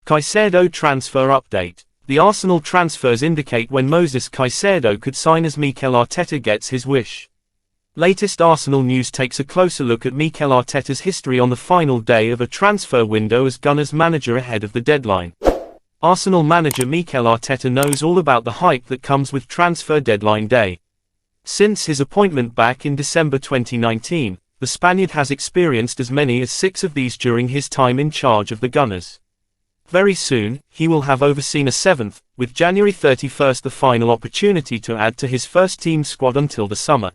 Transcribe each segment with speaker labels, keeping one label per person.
Speaker 1: Caicedo transfer update. The Arsenal transfers indicate when Moses Caicedo could sign as Mikel Arteta gets his wish. Latest Arsenal news takes a closer look at Mikel Arteta's history on the final day of a transfer window as Gunners manager ahead of the deadline. Arsenal manager Mikel Arteta knows all about the hype that comes with transfer deadline day. Since his appointment back in December 2019, the Spaniard has experienced as many as 6 of these during his time in charge of the Gunners. Very soon, he will have overseen a 7th, with January 31st the final opportunity to add to his first-team squad until the summer.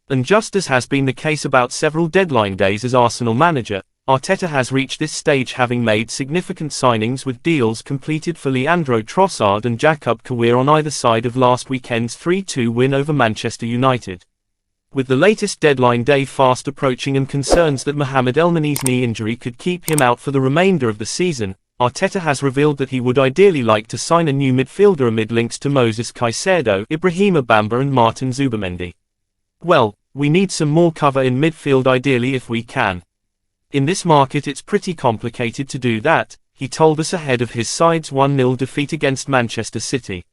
Speaker 1: And just as has been the case about several deadline days as Arsenal manager, Arteta has reached this stage having made significant signings with deals completed for Leandro Trossard and Jakub Kiwior on either side of last weekend's 3-2 win over Manchester United. With the latest deadline day fast approaching and concerns that Mohamed Elneny's knee injury could keep him out for the remainder of the season, Arteta has revealed that he would ideally like to sign a new midfielder amid links to Moses Caicedo, Ibrahima Bamba and Martin Zubimendi. Well, we need some more cover in midfield ideally if we can. In this market it's pretty complicated to do that, he told us ahead of his side's 1-0 defeat against Manchester City.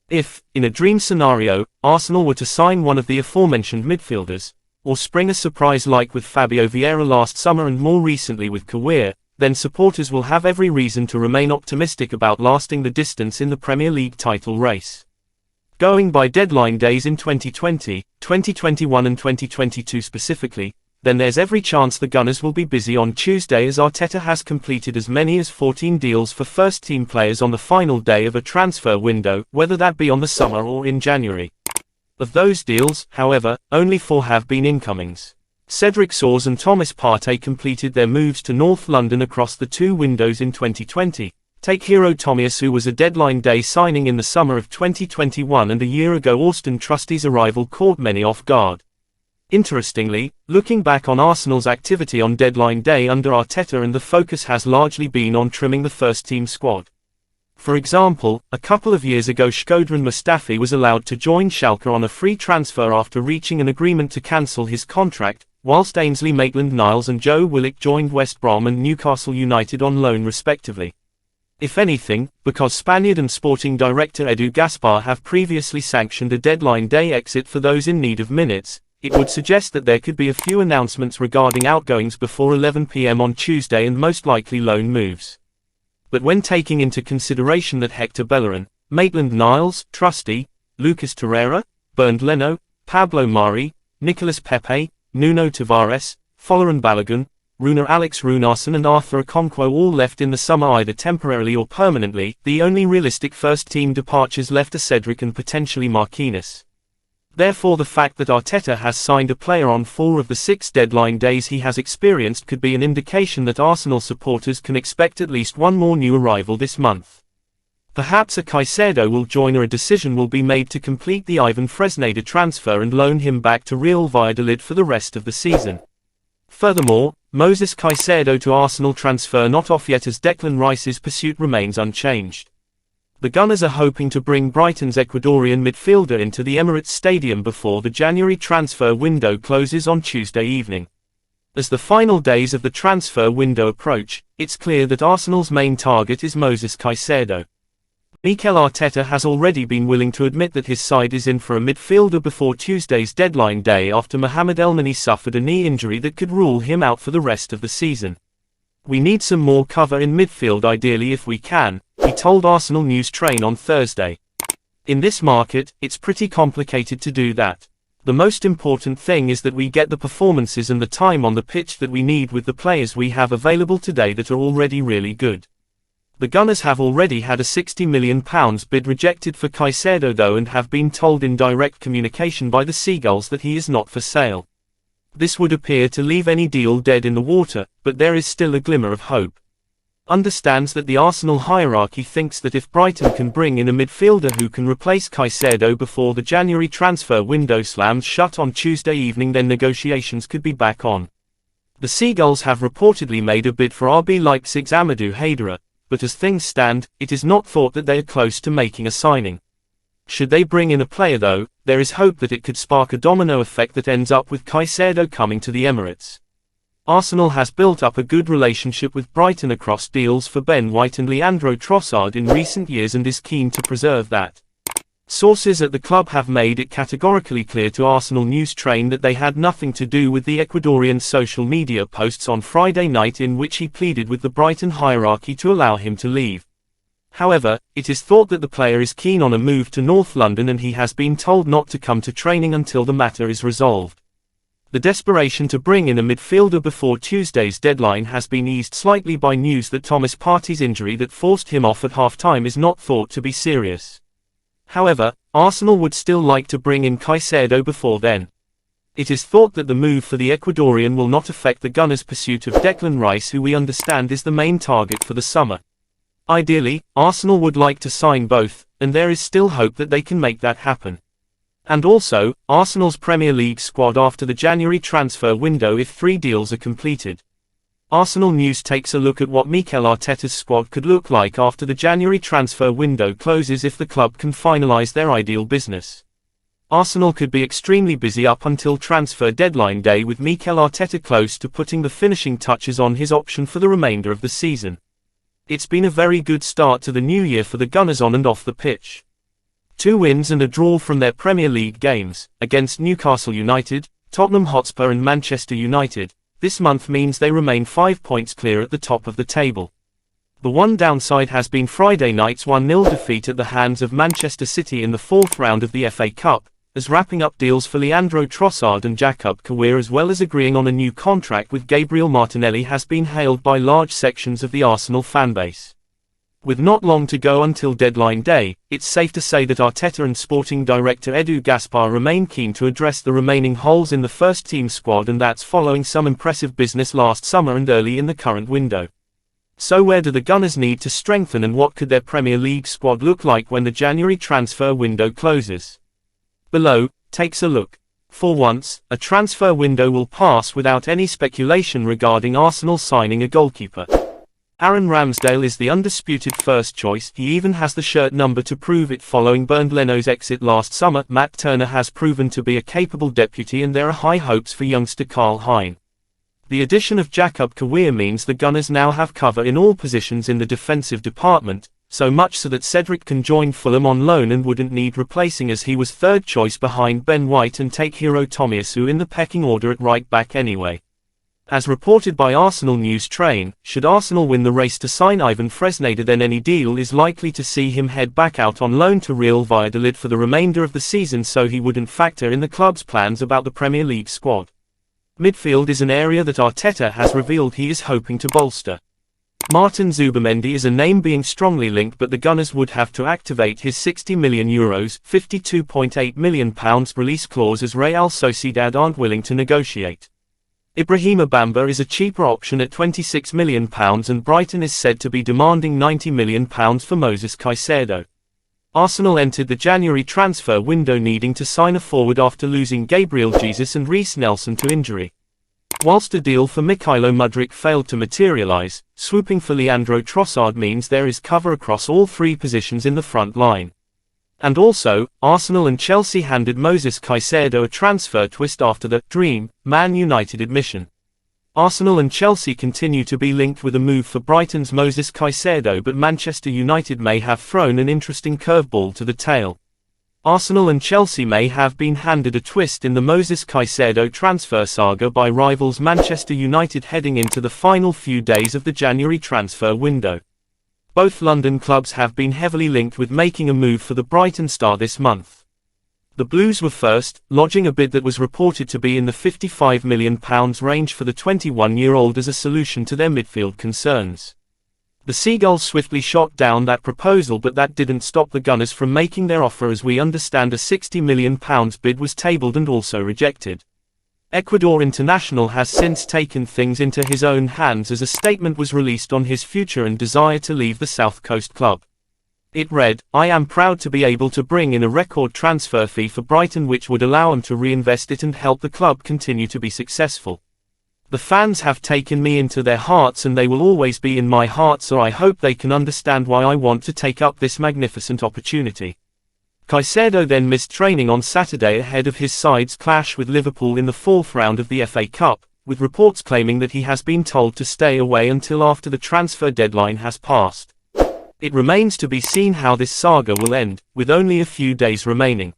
Speaker 1: If, in a dream scenario, Arsenal were to sign one of the aforementioned midfielders, or spring a surprise like with Fabio Vieira last summer and more recently with Kiwior, then supporters will have every reason to remain optimistic about lasting the distance in the Premier League title race. Going by deadline days in 2020, 2021 and 2022 specifically, then there's every chance the Gunners will be busy on Tuesday as Arteta has completed as many as 14 deals for first-team players on the final day of a transfer window, whether that be on the summer or in January. Of those deals, however, only 4 have been incomings. Cedric Soares and Thomas Partey completed their moves to North London across the 2 windows in 2020. Takehiro Tomiyasu was a deadline day signing in the summer of 2021 and a year ago Austin Trusty's arrival caught many off guard. Interestingly, looking back on Arsenal's activity on deadline day under Arteta and the focus has largely been on trimming the first-team squad. For example, a couple of years ago Shkodran Mustafi was allowed to join Schalke on a free transfer after reaching an agreement to cancel his contract, whilst Ainsley Maitland-Niles and Joe Willock joined West Brom and Newcastle United on loan respectively. If anything, because Spaniard and sporting director Edu Gaspar have previously sanctioned a deadline day exit for those in need of minutes, it would suggest that there could be a few announcements regarding outgoings before 11 p.m. on Tuesday and most likely loan moves. But when taking into consideration that Hector Bellerin, Maitland-Niles, Trusty, Lucas Torreira, Bernd Leno, Pablo Mari, Nicolas Pepe, Nuno Tavares, Folarin Balogun, Rúnar Alex Runarsson and Arthur Okonkwo all left in the summer either temporarily or permanently, the only realistic first-team departures left are Cedric and potentially Marquinhos. Therefore the fact that Arteta has signed a player on 4 of the 6 deadline days he has experienced could be an indication that Arsenal supporters can expect at least one more new arrival this month. Perhaps a Caicedo will join or a decision will be made to complete the Ivan Fresneda transfer and loan him back to Real Valladolid for the rest of the season. Furthermore, Moses Caicedo to Arsenal transfer not off yet as Declan Rice's pursuit remains unchanged. The Gunners are hoping to bring Brighton's Ecuadorian midfielder into the Emirates Stadium before the January transfer window closes on Tuesday evening. As the final days of the transfer window approach, it's clear that Arsenal's main target is Moses Caicedo. Mikel Arteta has already been willing to admit that his side is in for a midfielder before Tuesday's deadline day after Mohamed Elneny suffered a knee injury that could rule him out for the rest of the season. "We need some more cover in midfield ideally if we can," he told Arsenal News Train on Thursday. "In this market, it's pretty complicated to do that. The most important thing is that we get the performances and the time on the pitch that we need with the players we have available today that are already really good." The Gunners have already had a £60 million bid rejected for Caicedo though and have been told in direct communication by the Seagulls that he is not for sale. This would appear to leave any deal dead in the water, but there is still a glimmer of hope. Understands that the Arsenal hierarchy thinks that if Brighton can bring in a midfielder who can replace Caicedo before the January transfer window slams shut on Tuesday evening then negotiations could be back on. The Seagulls have reportedly made a bid for RB Leipzig's Amadou Haidara, but as things stand, it is not thought that they are close to making a signing. Should they bring in a player though, there is hope that it could spark a domino effect that ends up with Caicedo coming to the Emirates. Arsenal has built up a good relationship with Brighton across deals for Ben White and Leandro Trossard in recent years and is keen to preserve that. Sources at the club have made it categorically clear to Arsenal News Train that they had nothing to do with the Ecuadorian social media posts on Friday night in which he pleaded with the Brighton hierarchy to allow him to leave. However, it is thought that the player is keen on a move to North London and he has been told not to come to training until the matter is resolved. The desperation to bring in a midfielder before Tuesday's deadline has been eased slightly by news that Thomas Partey's injury that forced him off at half-time is not thought to be serious. However, Arsenal would still like to bring in Caicedo before then. It is thought that the move for the Ecuadorian will not affect the Gunners' pursuit of Declan Rice, who we understand is the main target for the summer. Ideally, Arsenal would like to sign both, and there is still hope that they can make that happen. And also, Arsenal's Premier League squad after the January transfer window if 3 deals are completed. Arsenal News takes a look at what Mikel Arteta's squad could look like after the January transfer window closes if the club can finalise their ideal business. Arsenal could be extremely busy up until transfer deadline day, with Mikel Arteta close to putting the finishing touches on his option for the remainder of the season. It's been a very good start to the new year for the Gunners on and off the pitch. 2 wins and a draw from their Premier League games, against Newcastle United, Tottenham Hotspur and Manchester United, this month means they remain 5 points clear at the top of the table. The one downside has been Friday night's 1-0 defeat at the hands of Manchester City in the 4th round of the FA Cup, as wrapping up deals for Leandro Trossard and Jakub Kiwior as well as agreeing on a new contract with Gabriel Martinelli has been hailed by large sections of the Arsenal fanbase. With not long to go until deadline day, it's safe to say that Arteta and sporting director Edu Gaspar remain keen to address the remaining holes in the first-team squad, and that's following some impressive business last summer and early in the current window. So where do the Gunners need to strengthen, and what could their Premier League squad look like when the January transfer window closes? Below, takes a look. For once, a transfer window will pass without any speculation regarding Arsenal signing a goalkeeper. Aaron Ramsdale is the undisputed first choice. He even has the shirt number to prove it following Bernd Leno's exit last summer. Matt Turner has proven to be a capable deputy and there are high hopes for youngster Karl Hein. The addition of Jakub Kiwior means the Gunners now have cover in all positions in the defensive department, so much so that Cedric can join Fulham on loan and wouldn't need replacing, as he was third choice behind Ben White and Takehiro Tomiyasu in the pecking order at right back anyway. As reported by Arsenal News Train, should Arsenal win the race to sign Ivan Fresneda, then any deal is likely to see him head back out on loan to Real Valladolid for the remainder of the season, so he wouldn't factor in the club's plans about the Premier League squad. Midfield is an area that Arteta has revealed he is hoping to bolster. Martin Zubimendi is a name being strongly linked, but the Gunners would have to activate his €60 million £52.8 million release clause, as Real Sociedad aren't willing to negotiate. Ibrahima Bamba is a cheaper option at £26 million, and Brighton is said to be demanding £90 million for Moses Caicedo. Arsenal entered the January transfer window needing to sign a forward after losing Gabriel Jesus and Reece Nelson to injury. Whilst a deal for Mykhailo Mudryk failed to materialise, swooping for Leandro Trossard means there is cover across all 3 positions in the front line. And also, Arsenal and Chelsea handed Moses Caicedo a transfer twist after the "Dream" Man United admission. Arsenal and Chelsea continue to be linked with a move for Brighton's Moses Caicedo, but Manchester United may have thrown an interesting curveball to the tail. Arsenal and Chelsea may have been handed a twist in the Moses Caicedo transfer saga by rivals Manchester United heading into the final few days of the January transfer window. Both London clubs have been heavily linked with making a move for the Brighton star this month. The Blues were first, lodging a bid that was reported to be in the £55 million range for the 21-year-old as a solution to their midfield concerns. The Seagulls swiftly shot down that proposal, but that didn't stop the Gunners from making their offer. As we understand, a £60 million bid was tabled and also rejected. Ecuador international has since taken things into his own hands as a statement was released on his future and desire to leave the South Coast club. It read, "I am proud to be able to bring in a record transfer fee for Brighton which would allow him to reinvest it and help the club continue to be successful. The fans have taken me into their hearts and they will always be in my heart, so I hope they can understand why I want to take up this magnificent opportunity." Caicedo then missed training on Saturday ahead of his side's clash with Liverpool in the 4th round of the FA Cup, with reports claiming that he has been told to stay away until after the transfer deadline has passed. It remains to be seen how this saga will end, with only a few days remaining.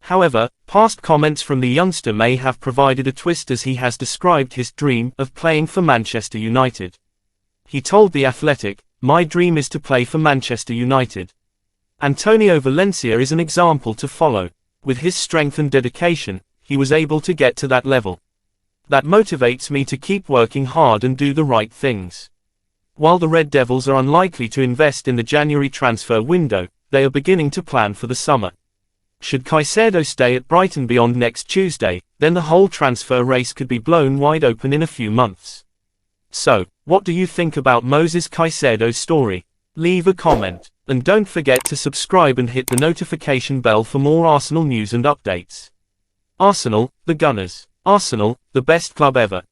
Speaker 1: However, past comments from the youngster may have provided a twist, as he has described his dream of playing for Manchester United. He told The Athletic, "My dream is to play for Manchester United." Antonio Valencia is an example to follow. With his strength and dedication, he was able to get to that level. That motivates me to keep working hard and do the right things. While the Red Devils are unlikely to invest in the January transfer window, they are beginning to plan for the summer. Should Caicedo stay at Brighton beyond next Tuesday, then the whole transfer race could be blown wide open in a few months. So, what do you think about Moses Caicedo's story? Leave a comment, and don't forget to subscribe and hit the notification bell for more Arsenal news and updates. Arsenal, the Gunners. Arsenal, the best club ever.